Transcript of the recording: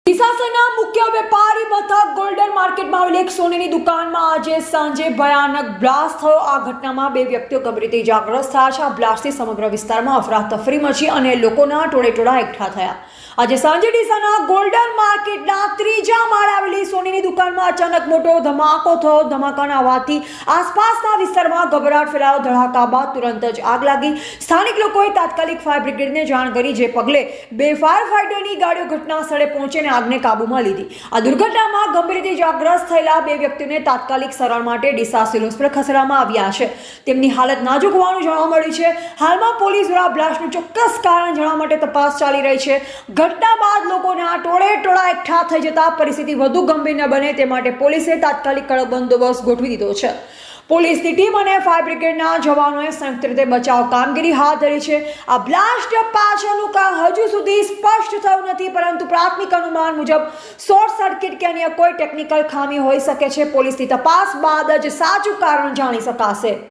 ડીસાના મુખ્ય વેપારી મથક ગોલ્ડન માર્કેટમાં આવેલી એક સોનીની દુકાનમાં આજે સાંજે ભયાનક બ્લાસ્ટ થયો। આ ઘટનામાં બે વ્યક્તિઓ ગંભીર રીતે ઇજાગ્રસ્ત થયા છે। આ બ્લાસ્ટથી સમગ્ર વિસ્તારમાં અફરાતફરી મચી અને લોકોના ટોળેટોળા એકઠા થયા। આજે સાંજે ડીસાના ગોલ્ડન માર્કેટના ત્રીજા માળે આવેલી સોનીની દુકાનમાં અચાનક મોટો ધમાકો થયો। ધમાકાના અવાજથી આસપાસના વિસ્તારમાં ગભરાટ ફેલાયો। ધડાકા બાદ તુરંત જ આગ લાગી। સ્થાનિક લોકોએ તાત્કાલિક ફાયર બ્રિગેડને જાણ કરી, જે પગલે બે ફાયર ફાઇટરની ગાડીઓ ઘટના સ્થળે પહોંચીને આગને કાબૂમાં લીધી। આ દુર્ઘટનામાં ગંભીર રીતે ઇજાગ્રસ્ત થયેલા બે વ્યક્તિઓને તાત્કાલિક સારવાર માટે ડીસા સિવિલ હોસ્પિટલ ખસેડવામાં આવ્યા છે। તેમની હાલત નાજુક હોવાનું જાણવા મળ્યું છે। હાલમાં પોલીસ દ્વારા બ્લાસ્ટનું ચોક્કસ કારણ જાણવા માટે તપાસ ચાલી રહી છે। ઘટના બાદ લોકોના ટોળેટોળા એકઠા થઈ જતા પરિસ્થિતિ વધુ ગંભીર ન બને તે માટે પોલીસે તાત્કાલિક કડક બંદોબસ્ત ગોઠવી દીધો છે। પોલીસની ટીમ અને ફાયર બ્રિગેડના જવાનોએ સંયુક્ત રીતે બચાવ કામગીરી હાથ ધરી છે। આ બ્લાસ્ટ પાછળનું કારણ હજુ સુધી સ્પષ્ટ થયું નથી, પરંતુ પ્રાથમિક અનુમાન મુજબ શોર્ટ સર્કિટ કે અન્ય કોઈ ટેકનિકલ ખામી હોઈ શકે છે। પોલીસની તપાસ બાદ જ સાચું કારણ જાણી શકાશે।